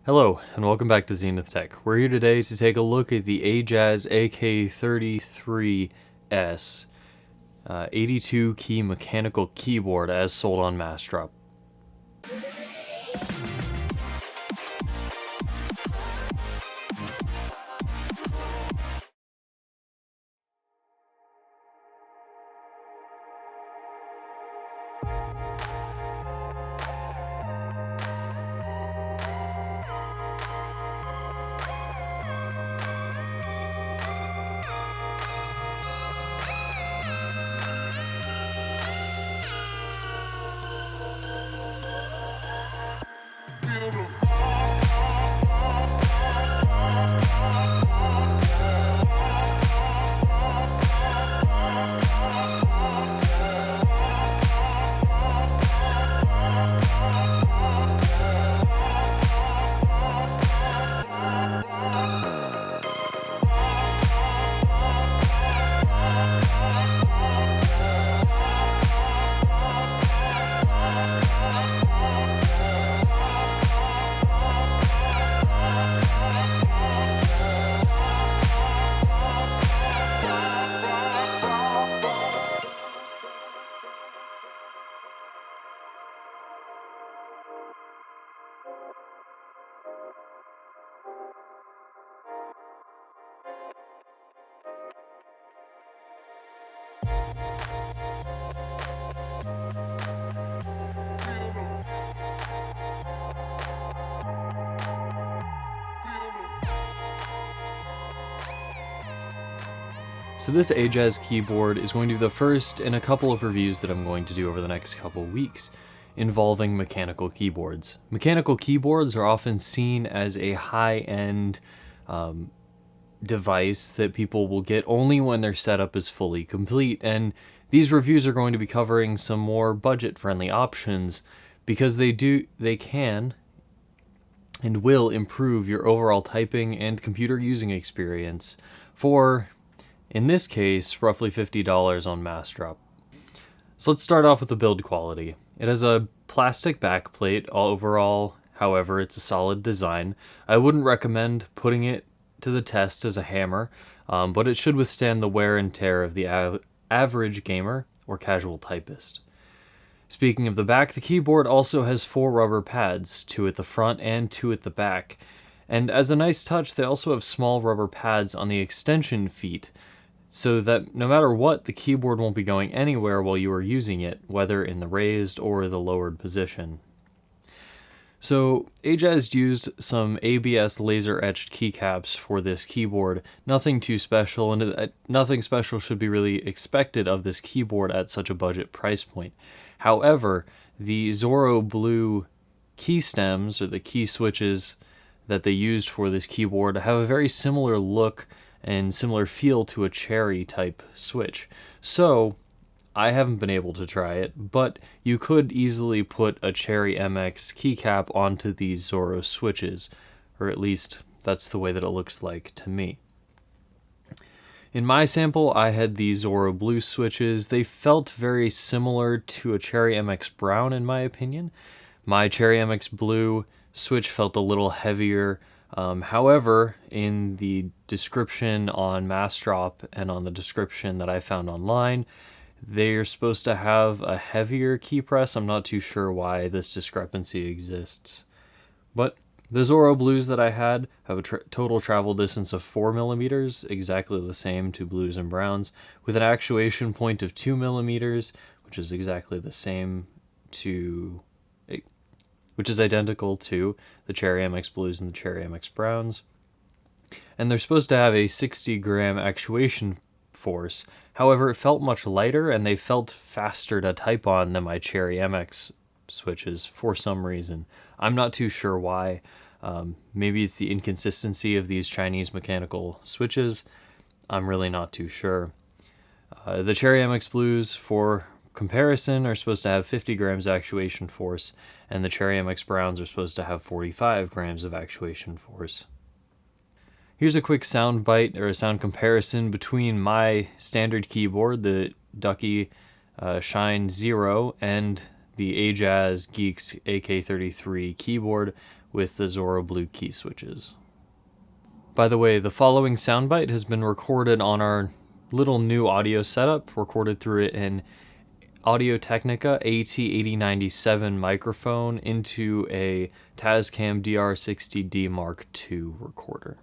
Hello, and welcome back to ZenithTech. We're here today to take a look at the AJAZZ AK33S 82 key mechanical keyboard as sold on Massdrop. So this AJAZZ keyboard is going to be the first in a couple of reviews that I'm going to do over the next couple weeks involving mechanical keyboards. Mechanical keyboards are often seen as a high-end device that people will get only when their setup is fully complete, and these reviews are going to be covering some more budget-friendly options because they can and will improve your overall typing and computer using experience for, in this case, roughly $50 on Massdrop. So let's start off with the build quality. It has a plastic backplate overall, however, it's a solid design. I wouldn't recommend putting it to the test as a hammer, but it should withstand the wear and tear of the average gamer or casual typist. Speaking of the back, the keyboard also has 4 rubber pads, 2 at the front and 2 at the back. And as a nice touch, they also have small rubber pads on the extension feet, so that no matter what, the keyboard won't be going anywhere while you are using it, whether in the raised or the lowered position. So AJAZZ used some ABS laser-etched keycaps for this keyboard. Nothing too special, and nothing special should be really expected of this keyboard at such a budget price point. However, the Zorro blue key stems, or the key switches that they used for this keyboard, have a very similar look and similar feel to a cherry type switch. So I haven't been able to try it, but you could easily put a Cherry MX keycap onto these Zorro switches, or at least that's the way that it looks like to me. In my sample, I had the Zorro blue switches. They felt very similar to a Cherry MX brown in my opinion. My Cherry MX blue switch felt a little heavier. However, in the description on Massdrop and on the description that I found online, they're supposed to have a heavier key press. I'm not too sure why this discrepancy exists. But the Zorro blues that I had have a total travel distance of 4 millimeters, exactly the same to blues and browns, with an actuation point of 2 millimeters, which is exactly the same to, which is identical to the Cherry MX blues and the Cherry MX browns. And they're supposed to have a 60-gram actuation force. However, it felt much lighter, and they felt faster to type on than my Cherry MX switches for some reason. I'm not too sure why. Maybe it's the inconsistency of these Chinese mechanical switches. I'm really not too sure. The Cherry MX blues, for comparison, are supposed to have 50 grams actuation force, and the Cherry MX browns are supposed to have 45 grams of actuation force. Here's a quick sound bite or a sound comparison between my standard keyboard, the Ducky Shine Zero, and the AJAZZ Geeks AK33 keyboard, with the Zorro Blue key switches. By the way, the following soundbite has been recorded on our little new audio setup, recorded through it in Audio-Technica AT8097 microphone into a Tascam DR60D Mark II recorder.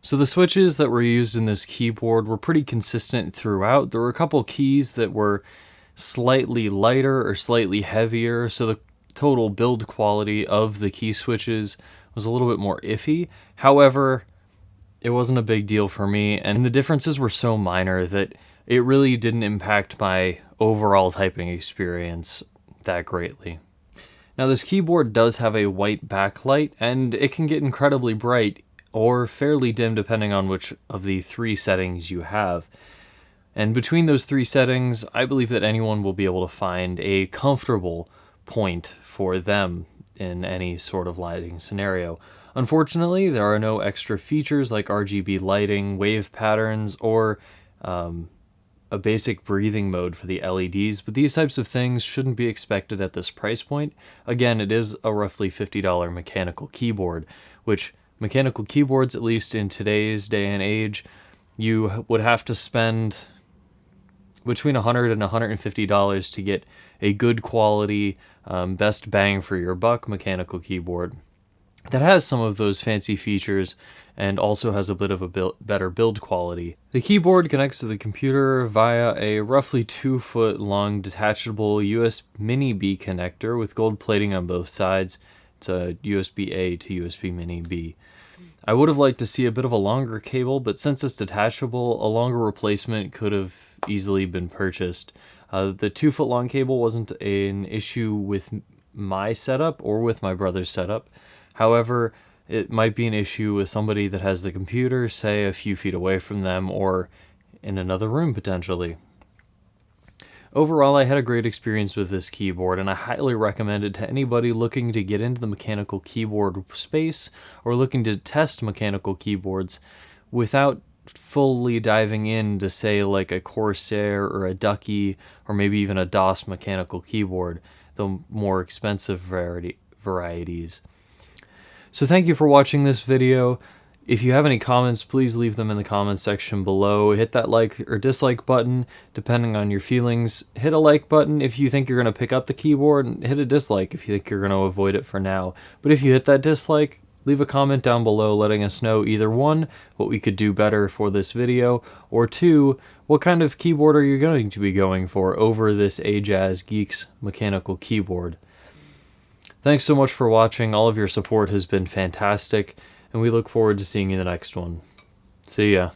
So the switches that were used in this keyboard were pretty consistent throughout. There were a couple keys that were slightly lighter or slightly heavier, so the total build quality of the key switches was a little bit more iffy. However, it wasn't a big deal for me, and the differences were so minor that it really didn't impact my overall typing experience that greatly. Now, this keyboard does have a white backlight, and it can get incredibly bright or fairly dim depending on which of the three settings you have. And between those three settings, I believe that anyone will be able to find a comfortable point for them in any sort of lighting scenario. Unfortunately, there are no extra features like RGB lighting, wave patterns, or a basic breathing mode for the LEDs, but these types of things shouldn't be expected at this price point. Again, it is a roughly $50 mechanical keyboard, which mechanical keyboards, at least in today's day and age, you would have to spend between $100 and $150 to get a good quality, best bang for your buck mechanical keyboard that has some of those fancy features and also has a bit of a better build quality. The keyboard connects to the computer via a roughly 2-foot long detachable USB Mini B connector with gold plating on both sides. It's a USB-A to USB Mini B. I would have liked to see a bit of a longer cable, but since it's detachable, a longer replacement could have easily been purchased. The 2-foot long cable wasn't an issue with my setup or with my brother's setup. However, it might be an issue with somebody that has the computer, say, a few feet away from them or in another room potentially. Overall, I had a great experience with this keyboard, and I highly recommend it to anybody looking to get into the mechanical keyboard space or looking to test mechanical keyboards without fully diving into, say, like a Corsair or a Ducky or maybe even a DOS mechanical keyboard, the more expensive varieties. So thank you for watching this video. If you have any comments, please leave them in the comments section below. Hit that like or dislike button, depending on your feelings. Hit a like button if you think you're going to pick up the keyboard, and hit a dislike if you think you're going to avoid it for now. But if you hit that dislike, leave a comment down below letting us know either one, what we could do better for this video, or two, what kind of keyboard are you going to be going for over this AJAZZ Geeks mechanical keyboard. Thanks so much for watching. All of your support has been fantastic, and we look forward to seeing you in the next one. See ya.